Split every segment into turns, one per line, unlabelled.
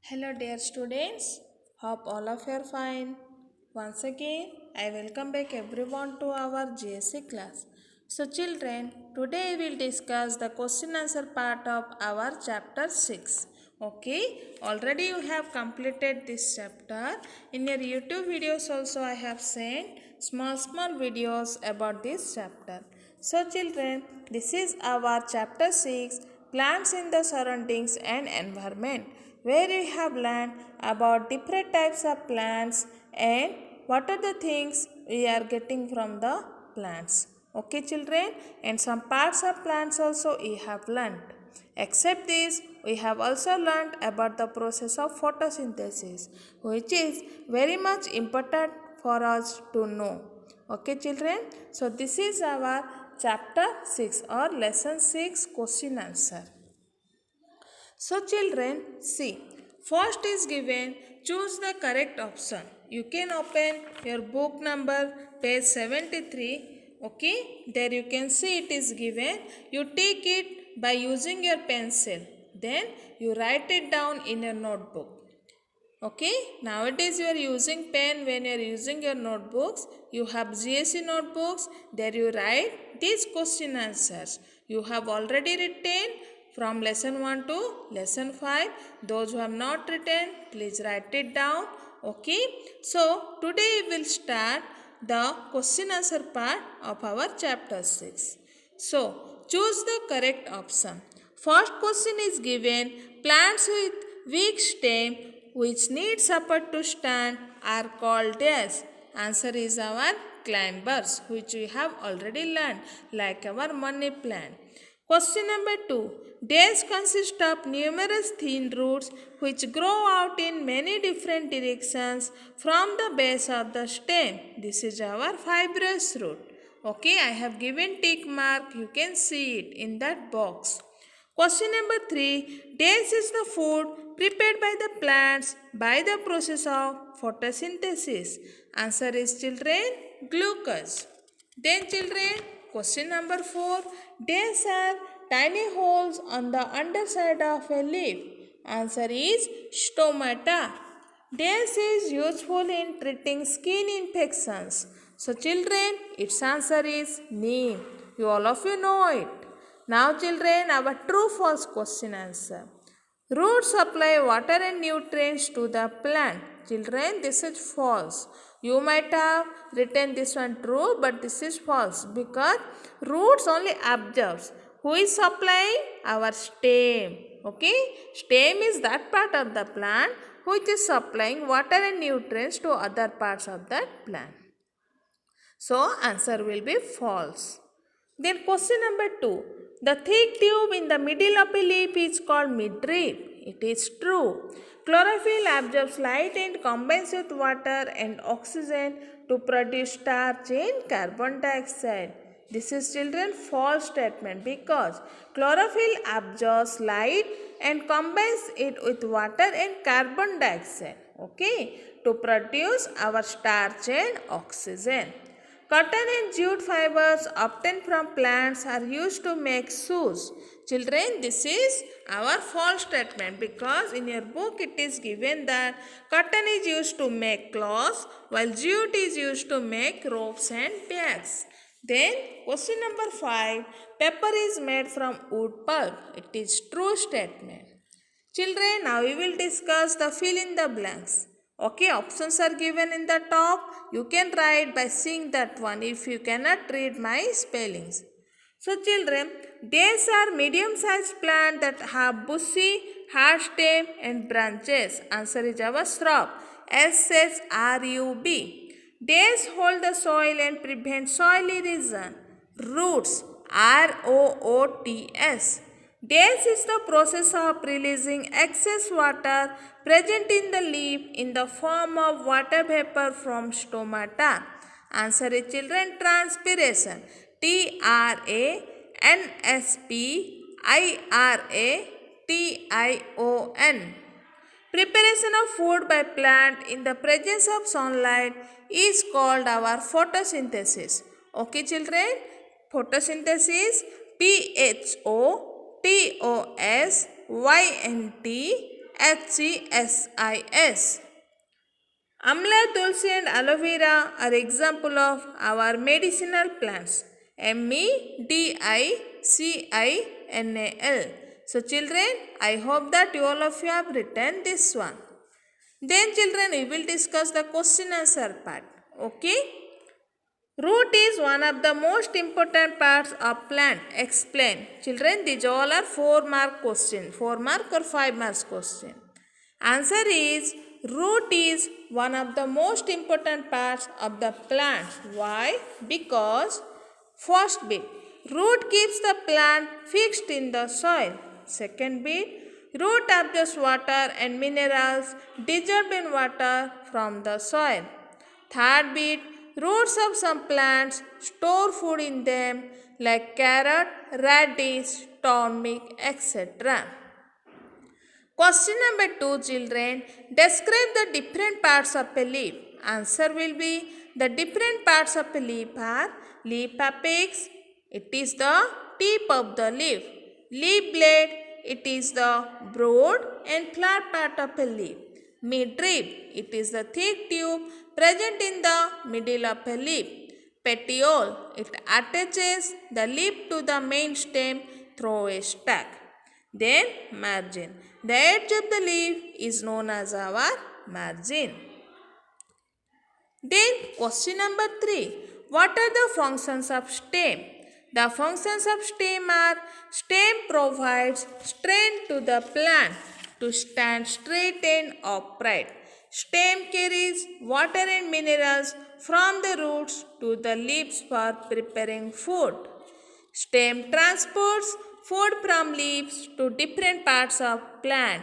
Hello, dear students. Hope all of you are fine. Once again, I welcome back everyone to our GSC class. So, children, today we will discuss the question answer part of our chapter 6. Okay, already you have completed this chapter. In your YouTube videos, also, I have sent small videos about this chapter. So, children, this is our chapter 6 Plants in the Surroundings and Environment, where we have learned about different types of plants and what are the things we are getting from the plants. Okay, children, and some parts of plants also we have learned. Except this, we have also learned about the process of photosynthesis, which is very much important for us to know. Okay, children, so this is our chapter 6 or lesson 6 question answer. So, children, see, first is given, choose the correct option. You can open your book number page 73. Okay, there you can see it is given. You take it by using your pencil, then you write it down in your notebook. Okay, nowadays you are using pen when you are using your notebooks. You have GSC notebooks, there you write these question answers. You have already written from lesson 1 to lesson 5. Those who have not written, please write it down. Okay, so today we will start the question answer part of our chapter 6. So, choose the correct option. First question is given, plants with weak stem which need support to stand are called dash. Answer is our climbers, which we have already learned, like our money plant. Question number 2. Dash consist of numerous thin roots which grow out in many different directions from the base of the stem. This is our fibrous root. Okay, I have given tick mark. You can see it in that box. Question number 3. Dash is the food prepared by the plants by the process of photosynthesis. Answer is, children, glucose. Then, children, question number 4. Dash are tiny holes on the underside of a leaf. Answer is stomata. Dash is useful in treating skin infections. So, children, its answer is neem. You all of you know it. Now, children, our true false question answer. Roots supply water and nutrients to the plant. Children, this is false. You might have written this one true, but this is false because roots only absorbs. Who is supplying? Our stem. Okay? Stem is that part of the plant which is supplying water and nutrients to other parts of that plant. So, answer will be false. Then question number 2. The thick tube in the middle of a leaf is called midrib. It is true. Chlorophyll absorbs light and combines with water and oxygen to produce starch and carbon dioxide. This is, children, false statement because chlorophyll absorbs light and combines it with water and carbon dioxide, okay, to produce our starch and oxygen. Cotton and jute fibers obtained from plants are used to make shoes. Children, this is our false statement because in your book it is given that cotton is used to make cloths while jute is used to make ropes and bags. Then, question number 5. Paper is made from wood pulp. It is true statement. Children, now we will discuss the fill in the blanks. Okay, options are given in the top. You can write by seeing that one if you cannot read my spellings. So, children, these are medium-sized plants that have bushy, hard stem and branches. Answer is our shrub. S-H-R-U-B. These hold the soil and prevent soil erosion. Roots. R-O-O-T-S. Dash is the process of releasing excess water present in the leaf in the form of water vapor from stomata. Answer is, children, transpiration. Transpiration. Preparation of food by plant in the presence of sunlight is called our photosynthesis. Okay, children? Photosynthesis, PHOTOSYNTHESIS. HCSIS. Amla, tulsi and aloe vera are example of our medicinal plants. MEDICINAL. So children, I hope that you all of you have written this one. Then children, we will discuss the question answer part. Okay? Root is one of the most important parts of plant. Explain. Children, these all are 4-mark question. 4 mark or 5 marks question. Answer is root is one of the most important parts of the plant. Why? Because first bit, root keeps the plant fixed in the soil. Second bit, root absorbs water and minerals dissolved in water from the soil. Third bit, roots of some plants store food in them like carrot, radish, turnip, etc. Question number 2, children. Describe the different parts of a leaf. Answer will be the different parts of a leaf are leaf apex, it is the tip of the leaf. Leaf blade, it is the broad and flat part of a leaf. Midrib, it is the thick tube present in the middle of a leaf. Petiole, it attaches the leaf to the main stem through a stack. Then margin. The edge of the leaf is known as our margin. Then question number 3. What are the functions of stem? The functions of stem are stem provides strength to the plant to stand straight and upright. Stem carries water and minerals from the roots to the leaves for preparing food. Stem transports food from leaves to different parts of plant.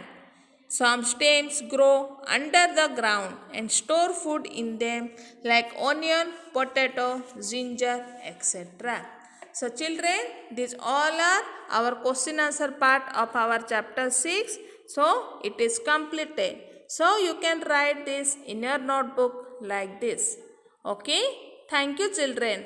Some stems grow under the ground and store food in them like onion, potato, ginger, etc. So children, these all are our question answer part of our chapter 6. So it is completed. So you can write this in your notebook like this. Okay? Thank you children.